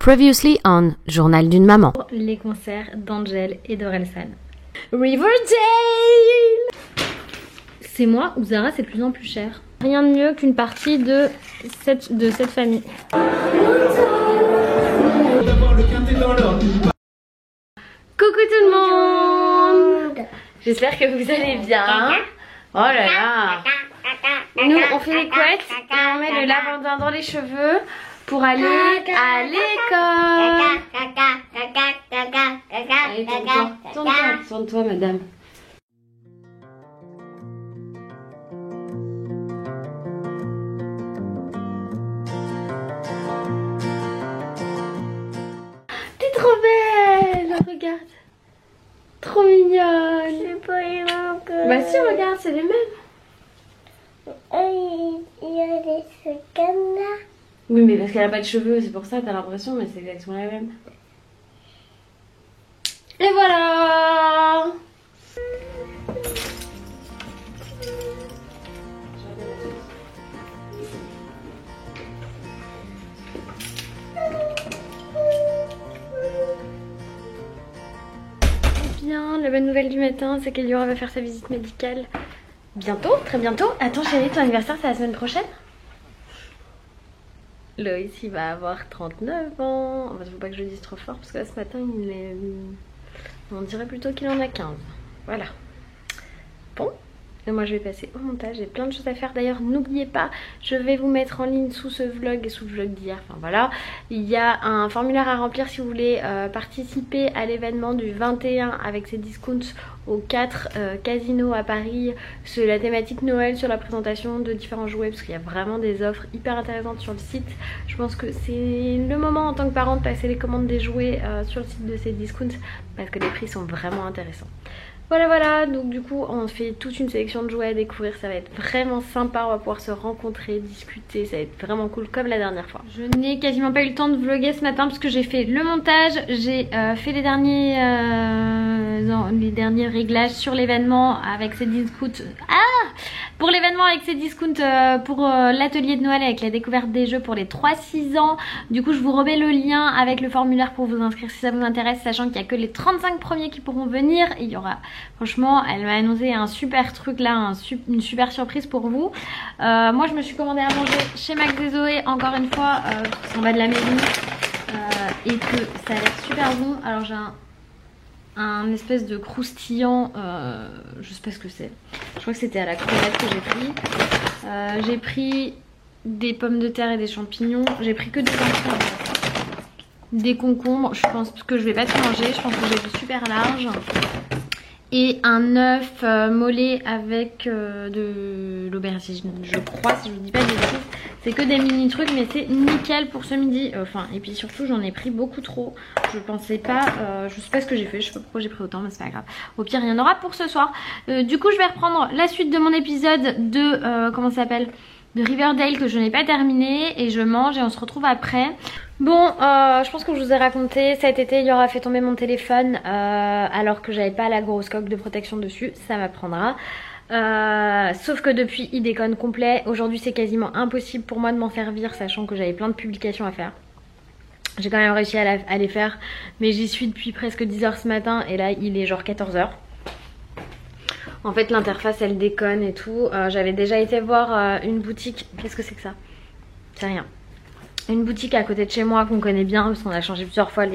Previously on Journal d'une maman. Les concerts d'Angel et d'Orelsan. Riverdale! C'est moi ou Zara, c'est de plus en plus cher. Rien de mieux qu'une partie de cette famille. Coucou tout le monde! J'espère que vous allez bien. Oh là là! Nous, on fait les couettes et on met le lavandin dans les cheveux pour aller à l'école. Allez, tourne-toi, madame. T'es trop belle, regarde. Trop mignonne. Bah si, regarde, c'est les mêmes. Il y a des secondes là. Oui, mais parce qu'elle a pas de cheveux, c'est pour ça, t'as l'impression, mais c'est exactement la même. Et voilà! Bien, la bonne nouvelle du matin, c'est qu'Eliora va faire sa visite médicale bientôt, très bientôt. Attends chérie, ton anniversaire c'est la semaine prochaine? Loïs il va avoir 39 ans. En fait, faut pas que je le dise trop fort parce que là, ce matin il est... on dirait plutôt qu'il en a 15. Voilà. Bon. Et moi je vais passer au montage, j'ai plein de choses à faire. D'ailleurs n'oubliez pas, je vais vous mettre en ligne sous ce vlog et sous le vlog d'hier, enfin voilà, il y a un formulaire à remplir si vous voulez participer à l'événement du 21 avec ses discounts aux 4 casinos à Paris sur la thématique Noël, sur la présentation de différents jouets, parce qu'il y a vraiment des offres hyper intéressantes sur le site. Je pense que c'est le moment en tant que parent de passer les commandes des jouets sur le site de ces discounts parce que les prix sont vraiment intéressants. Voilà, donc du coup on fait toute une sélection de jouets à découvrir, ça va être vraiment sympa, on va pouvoir se rencontrer, discuter, ça va être vraiment cool comme la dernière fois. Je n'ai quasiment pas eu le temps de vlogger ce matin parce que j'ai fait le montage, j'ai fait les derniers réglages sur l'événement avec ces discounts. Pour l'événement avec ces discounts pour l'atelier de Noël avec la découverte des jeux pour les 3-6 ans. Du coup je vous remets le lien avec le formulaire pour vous inscrire si ça vous intéresse, sachant qu'il n'y a que les 35 premiers qui pourront venir. Il y aura, franchement elle m'a annoncé un super truc là, une super surprise pour vous. Moi je me suis commandé à manger chez Max et Zoé encore une fois, en bas de la maison, et que ça a l'air super bon. Alors j'ai un espèce de croustillant, je sais pas ce que c'est, je crois que c'était à la crevette que j'ai pris des pommes de terre et des champignons, j'ai pris que des entrées, des concombres, je pense que je vais pas tout manger, je pense que j'ai du super large, et un œuf mollet avec de l'aubergine, je crois, si je vous dis pas des bêtises. C'est que des mini trucs mais c'est nickel pour ce midi. Enfin et puis surtout j'en ai pris beaucoup trop. Je pensais pas, je sais pas ce que j'ai fait, je sais pas pourquoi j'ai pris autant mais c'est pas grave. Au pire il y en aura pour ce soir. Du coup je vais reprendre la suite de mon épisode de, comment ça s'appelle, de Riverdale que je n'ai pas terminé. Et je mange et on se retrouve après. Bon, je pense que je vous ai raconté, cet été il y aura fait tomber mon téléphone alors que j'avais pas la grosse coque de protection dessus. Ça m'apprendra. Sauf que depuis il déconne complet. Aujourd'hui c'est quasiment impossible pour moi de m'en servir, sachant que j'avais plein de publications à faire. J'ai quand même réussi à les faire, mais j'y suis depuis presque 10 h ce matin et là il est genre 14 h. En fait l'interface elle déconne et tout. J'avais déjà été voir une boutique. Qu'est-ce que c'est que ça? C'est rien. Une boutique à côté de chez moi qu'on connaît bien parce qu'on a changé plusieurs fois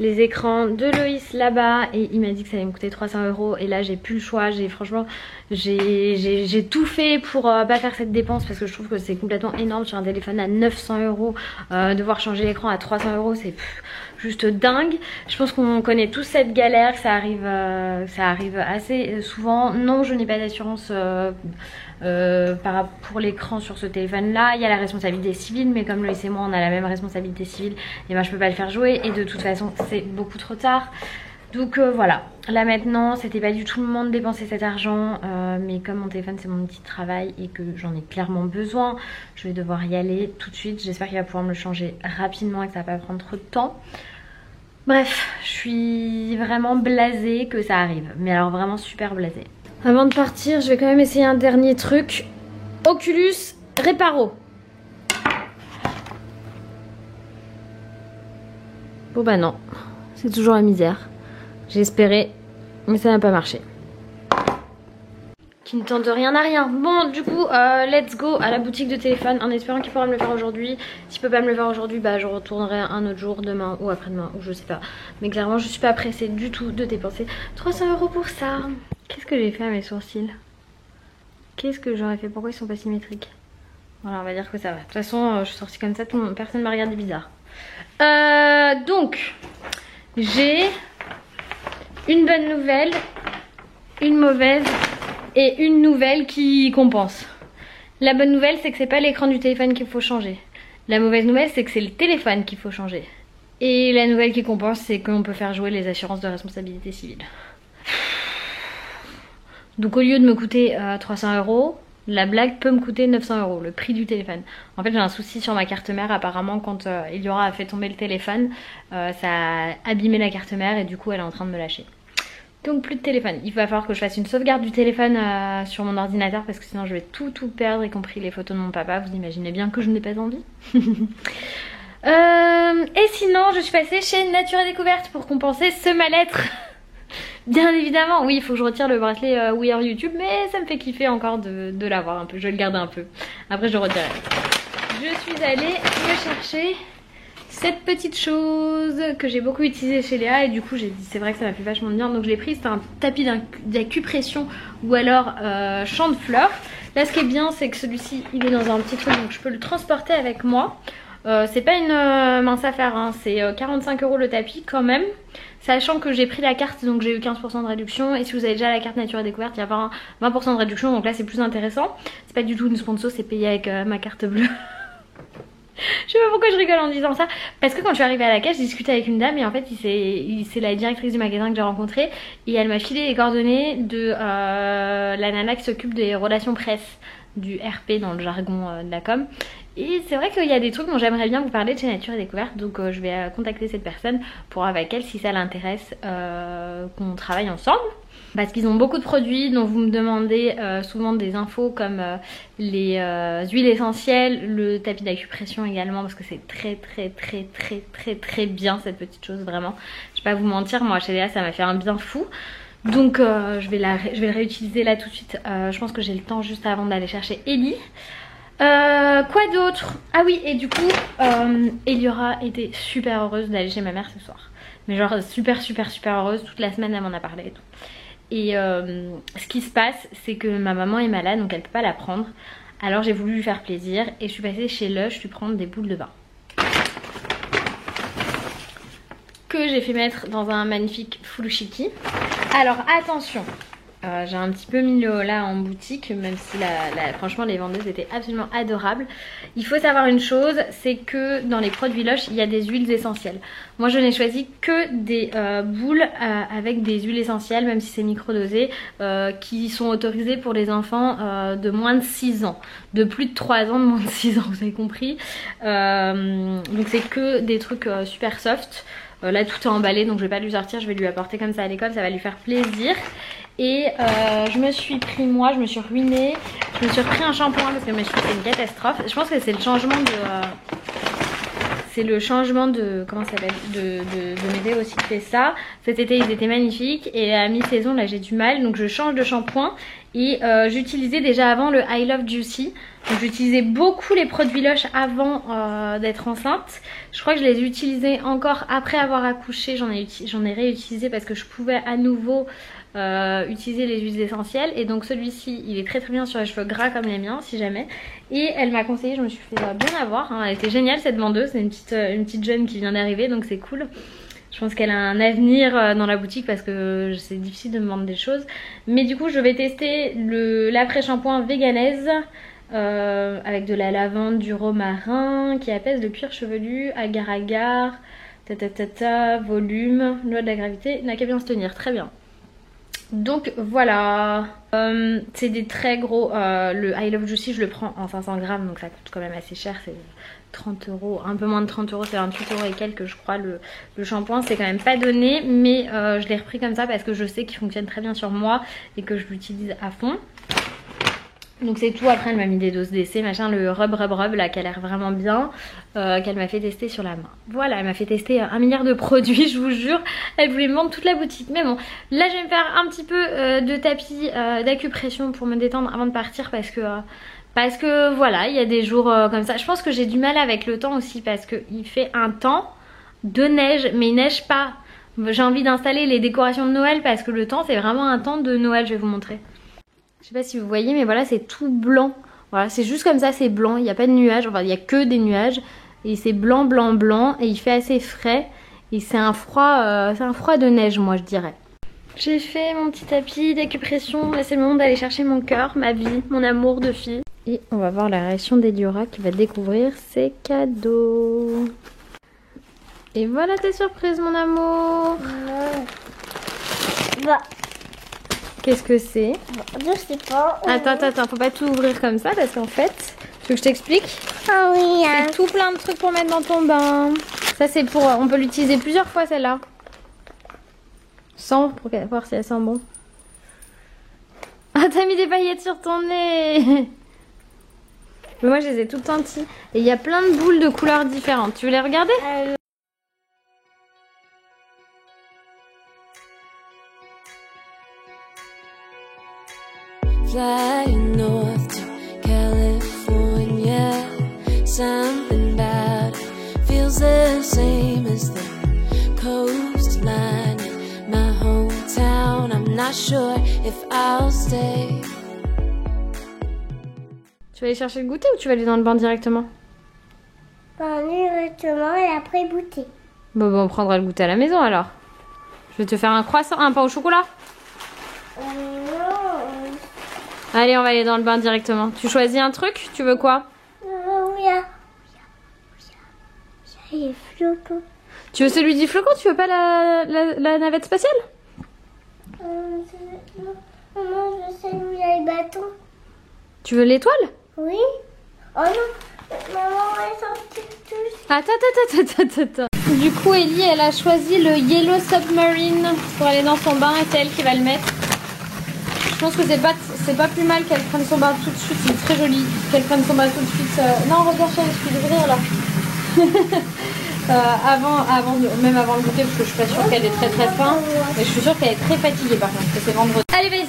les écrans de Loïs là-bas, et il m'a dit que ça allait me coûter 300 € et là j'ai plus le choix. Franchement j'ai tout fait pour pas faire cette dépense parce que je trouve que c'est complètement énorme sur un téléphone à 900 €. Devoir changer l'écran à 300 € c'est juste dingue. Je pense qu'on connaît tous cette galère, ça arrive assez souvent. Non, je n'ai pas d'assurance pour l'écran sur ce téléphone là. Il y a la responsabilité civile, mais comme Loïs et moi on a la même responsabilité civile, et ben je peux pas le faire jouer et de toute façon c'est beaucoup trop tard. Donc voilà, là maintenant c'était pas du tout le moment de dépenser cet argent, mais comme mon téléphone c'est mon petit travail et que j'en ai clairement besoin, je vais devoir y aller tout de suite. J'espère qu'il va pouvoir me le changer rapidement et que ça va pas prendre trop de temps. Bref, je suis vraiment blasée que ça arrive, mais alors vraiment super blasée. Avant de partir, je vais quand même essayer un dernier truc. Oculus Reparo. Bon bah non, c'est toujours la misère. J'ai espéré, mais ça n'a pas marché. Qui ne tente rien à rien. Bon du coup let's go à la boutique de téléphone en espérant qu'il pourra me le faire aujourd'hui. S'il peut pas me le faire aujourd'hui, bah je retournerai un autre jour, demain ou après-demain ou je sais pas. Mais clairement je suis pas pressée du tout de dépenser 300 € pour ça. Qu'est-ce que j'ai fait à mes sourcils? Qu'est-ce que j'aurais fait? Pourquoi ils sont pas symétriques? Voilà, on va dire que ça va. De toute façon je suis sortie comme ça, personne m'a regardé bizarre. Donc j'ai une bonne nouvelle, une mauvaise et une nouvelle qui compense. La bonne nouvelle c'est que c'est pas l'écran du téléphone qu'il faut changer. La mauvaise nouvelle c'est que c'est le téléphone qu'il faut changer. Et la nouvelle qui compense c'est qu'on peut faire jouer les assurances de responsabilité civile. Donc au lieu de me coûter 300 €, la blague peut me coûter 900 €, le prix du téléphone. En fait j'ai un souci sur ma carte mère, apparemment quand Eliora a fait tomber le téléphone, ça a abîmé la carte mère et du coup elle est en train de me lâcher. Donc plus de téléphone. Il va falloir que je fasse une sauvegarde du téléphone sur mon ordinateur parce que sinon je vais tout perdre, y compris les photos de mon papa. Vous imaginez bien que je n'ai pas envie. Et sinon je suis passée chez Nature et Découverte pour compenser ce mal-être. Bien évidemment, oui il faut que je retire le bracelet We Are YouTube, mais ça me fait kiffer encore de l'avoir un peu. Je vais le garder un peu. Après je le retirerai. Je suis allée me chercher cette petite chose que j'ai beaucoup utilisée chez Léa et du coup j'ai dit c'est vrai que ça m'a fait vachement bien, donc je l'ai pris. C'est un tapis d'acupression ou alors champ de fleurs. Là ce qui est bien c'est que celui-ci il est dans un petit truc donc je peux le transporter avec moi. C'est pas une mince affaire hein. C'est 45 € le tapis quand même, sachant que j'ai pris la carte donc j'ai eu 15% de réduction, et si vous avez déjà la carte Nature et Découverte il y a 20% de réduction, donc là c'est plus intéressant. C'est pas du tout une sponsor, c'est payé avec ma carte bleue. Je sais pas pourquoi je rigole en disant ça, parce que quand je suis arrivée à la caisse, j'ai discuté avec une dame et en fait c'est la directrice du magasin que j'ai rencontrée et elle m'a filé les coordonnées de la nana qui s'occupe des relations presse, du RP dans le jargon de la com. Et c'est vrai qu'il y a des trucs dont j'aimerais bien vous parler de chez Nature et Découverte, donc je vais contacter cette personne pour voir avec elle si ça l'intéresse qu'on travaille ensemble. Parce qu'ils ont beaucoup de produits dont vous me demandez souvent des infos comme les huiles essentielles, le tapis d'acupression également parce que c'est très bien cette petite chose vraiment. Je vais pas vous mentir, moi chez Léa ça m'a fait un bien fou. Donc je vais le réutiliser là tout de suite. Je pense que j'ai le temps juste avant d'aller chercher Ellie. Quoi d'autre? Ah oui, et du coup Eliora était super heureuse d'aller chez ma mère ce soir. Mais genre super heureuse, toute la semaine elle m'en a parlé et tout. Et ce qui se passe c'est que ma maman est malade donc elle peut pas la prendre. Alors j'ai voulu lui faire plaisir et je suis passée chez Lush lui prendre des boules de bain. Que j'ai fait mettre dans un magnifique furoshiki. Alors attention, j'ai un petit peu mis le haut là en boutique, même si franchement les vendeuses étaient absolument adorables. Il faut savoir une chose, c'est que dans les produits Lush il y a des huiles essentielles. Moi je n'ai choisi que des boules avec des huiles essentielles, même si c'est microdosé, qui sont autorisées pour les enfants de moins de 6 ans. De plus de 3 ans, de moins de 6 ans, vous avez compris. Donc c'est que des trucs super soft. Là tout est emballé donc je vais pas lui sortir, je vais lui apporter comme ça à l'école, ça va lui faire plaisir. Et je me suis pris, moi je me suis ruinée, je me suis repris un shampoing parce que mes cheveux c'est une catastrophe. Je pense que c'est le changement de comment ça s'appelle, de Médée aussi qui fait ça. Cet été ils étaient magnifiques et à mi-saison là j'ai du mal, donc je change de shampoing. Et j'utilisais déjà avant le I Love Juicy. Donc j'utilisais beaucoup les produits Lush avant d'être enceinte. Je crois que je les ai utilisés encore après avoir accouché. J'en ai réutilisé parce que je pouvais à nouveau utiliser les huiles essentielles. Et donc celui-ci il est très bien sur les cheveux gras comme les miens si jamais. Et elle m'a conseillé, je me suis fait bien avoir hein. Elle était géniale cette vendeuse, c'est une petite jeune qui vient d'arriver donc c'est cool. Je pense qu'elle a un avenir dans la boutique parce que c'est difficile de me vendre des choses. Mais du coup je vais tester l'après-shampoing Veganese avec de la lavande, du romarin qui apaise le cuir chevelu, agar-agar, volume, loi de la gravité, n'a qu'à bien se tenir, très bien. Donc voilà, c'est des très gros, le I Love Juicy je le prends en 500 grammes donc ça coûte quand même assez cher, c'est 30 €, un peu moins de 30 €, c'est 28 € et quelques je crois le shampoing, c'est quand même pas donné mais je l'ai repris comme ça parce que je sais qu'il fonctionne très bien sur moi et que je l'utilise à fond. Donc c'est tout. Après elle m'a mis des doses d'essai, machin, le rub là qui a l'air vraiment bien, qu'elle m'a fait tester sur la main. Voilà, elle m'a fait tester 1 milliard de produits, je vous jure. Elle voulait me vendre toute la boutique. Mais bon, là je vais me faire un petit peu de tapis d'acupression pour me détendre avant de partir parce que voilà, il y a des jours comme ça. Je pense que j'ai du mal avec le temps aussi parce qu'il fait un temps de neige, mais il neige pas. J'ai envie d'installer les décorations de Noël parce que le temps c'est vraiment un temps de Noël, je vais vous montrer. Je sais pas si vous voyez mais voilà c'est tout blanc. Voilà c'est juste comme ça, c'est blanc, il n'y a pas de nuages, enfin il n'y a que des nuages. Et c'est blanc et il fait assez frais. Et c'est un froid de neige moi je dirais. J'ai fait mon petit tapis d'acupression, là c'est le moment d'aller chercher mon cœur, ma vie, mon amour de fille. Et on va voir la réaction d'Eliora qui va découvrir ses cadeaux. Et voilà ta surprise mon amour. Bah. Qu'est-ce que c'est? Je sais pas. Attends, faut pas tout ouvrir comme ça parce qu'en fait, tu veux que je t'explique? Ah oui, hein. C'est tout plein de trucs pour mettre dans ton bain. Ça c'est pour, on peut l'utiliser plusieurs fois celle-là. Sans, pour voir si elle sent bon. Ah t'as mis des paillettes sur ton nez. Mais moi je les ai toutes senties. Et il y a plein de boules de couleurs différentes. Tu veux les regarder? Flying north to California, something about it feels the same as the coastline in my hometown. I'm not sure if I'll stay. Tu vas aller chercher le goûter ou tu vas aller dans le bain directement? Directement et après goûter. Bon, on prendra le goûter à la maison alors. Je vais te faire un croissant, un pain au chocolat. Non. Allez, on va aller dans le bain directement. Tu choisis un truc? Tu veux quoi? Oui. Il est flocon. Tu veux celui du flocon? Tu veux pas la navette spatiale? Maman, je veux celui où il y a le bâton. Tu veux l'étoile? Oui. Oh non, maman, elle sortit tous. Attends. Du coup, Ellie, elle a choisi le Yellow Submarine pour aller dans son bain et c'est elle qui va le mettre. Je pense que c'est pas plus mal qu'elle prenne son bain tout de suite. C'est très joli qu'elle prenne son bain tout de suite. Non, regarde, je peux l'ouvrir là. Même avant le goûter, parce que je suis pas sûre qu'elle est très fin. Mais je suis sûre qu'elle est très fatiguée par contre, parce que c'est vendredi. Allez, vas-y,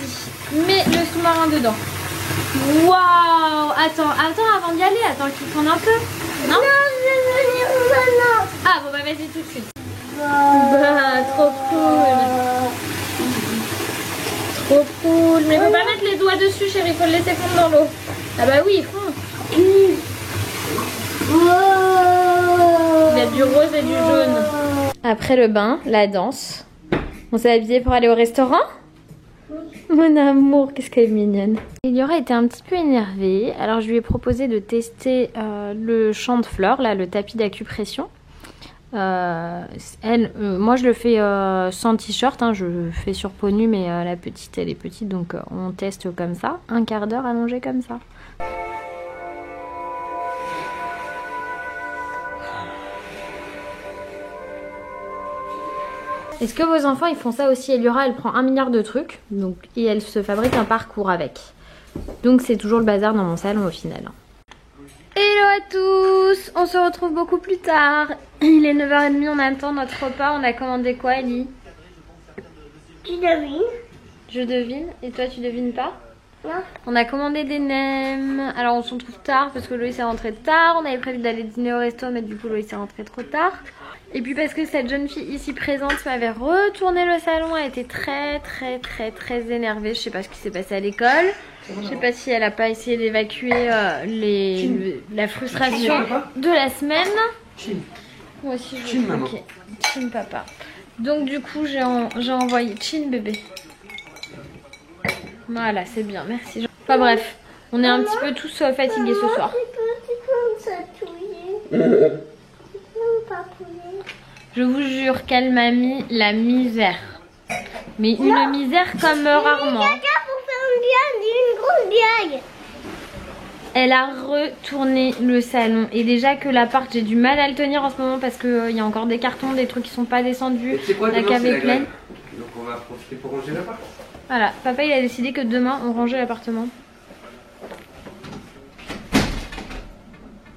mets le sous-marin dedans. Waouh! Attends, avant d'y aller, attends qu'il tourne un peu. Non, je veux venir maintenant. Ah bon, bah vas-y tout de suite. Bah, trop cool. Trop cool. Mais faut pas mettre les doigts dessus, chérie, faut le laisser fondre dans l'eau. Ah bah oui, fond. Il y a du rose et du jaune. Après le bain, la danse. On s'est habillé pour aller au restaurant? Mon amour, qu'est-ce qu'elle est mignonne. Eliora était un petit peu énervée. Alors je lui ai proposé de tester le champ de fleurs, là, le tapis d'acupression. Moi je le fais sans t-shirt, hein, je le fais sur peau nue, mais la petite elle est petite donc on teste comme ça, un quart d'heure allongé comme ça. Est-ce que vos enfants ils font ça aussi? Eliora elle prend 1 milliard de trucs donc, et elle se fabrique un parcours avec. Donc c'est toujours le bazar dans mon salon au final. Hello à tous, on se retrouve beaucoup plus tard. Il est 9h30, on attend notre repas. On a commandé quoi, Ellie? Tu devines? Je devine, et toi tu devines pas? Non. On a commandé des nems. Alors on se retrouve tard parce que Loïs est rentré tard. On avait prévu d'aller dîner au resto mais du coup Loïs est rentré trop tard. Et puis parce que cette jeune fille ici présente m'avait retourné le salon. Elle était très énervée. Je sais pas ce qui s'est passé à l'école. Je sais pas si elle a pas essayé d'évacuer la frustration de la semaine. Moi aussi je veux. Ok, Chin papa. Donc du coup j'ai envoyé Chin bébé. Voilà, c'est bien, merci. Enfin bref, on est un petit peu tous fatigués ce soir. Je vous jure qu'elle m'a mis la misère. Mais une misère comme rarement. Une grosse blague. Elle a retourné le salon. Et déjà que l'appart, j'ai du mal à le tenir en ce moment parce qu'il y a encore des cartons, des trucs qui sont pas descendus. La cave est pleine. Donc on va profiter pour ranger l'appart. Voilà, papa il a décidé que demain on rangeait l'appartement.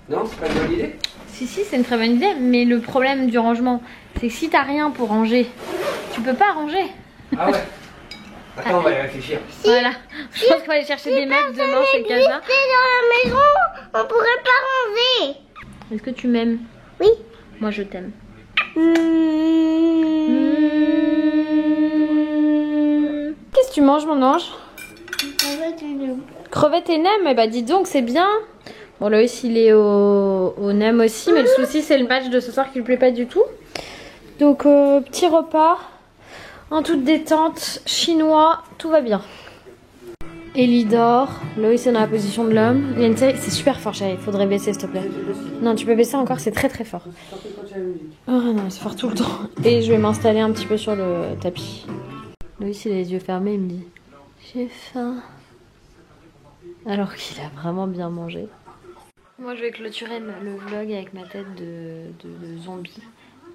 Non, c'est pas une bonne idée. Si, c'est une très bonne idée, mais le problème du rangement, c'est que si t'as rien pour ranger, tu peux pas ranger. Ah ouais. Attends, on va y réfléchir. Voilà, je pense qu'on va aller chercher des meubles demain chez Casa. Si dans la maison, on pourrait pas ranger. Est-ce que tu m'aimes? Oui. Moi je t'aime. Qu'est-ce que tu manges mon ange? Crevettes et nem, eh bah dis donc c'est bien. Bon Loïs il est au nem aussi, mais le souci c'est le match de ce soir qui lui plaît pas du tout. Donc petit repas, en toute détente, chinois, tout va bien. Ellie dort, Loïs est dans la position de l'homme. Il y a une série, c'est super fort chérie, il faudrait baisser s'il te plaît. Non tu peux baisser encore, c'est très très fort. Oh non c'est fort tout le temps. Et je vais m'installer un petit peu sur le tapis. Loïs il a les yeux fermés, il me dit j'ai faim. Alors qu'il a vraiment bien mangé. Moi je vais clôturer le vlog avec ma tête de zombie.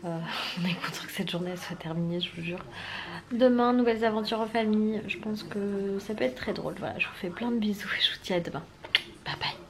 On est content que cette journée soit terminée, je vous jure. Demain, nouvelles aventures en famille. Je pense que ça peut être très drôle. Voilà, je vous fais plein de bisous et je vous dis à demain. Bye bye.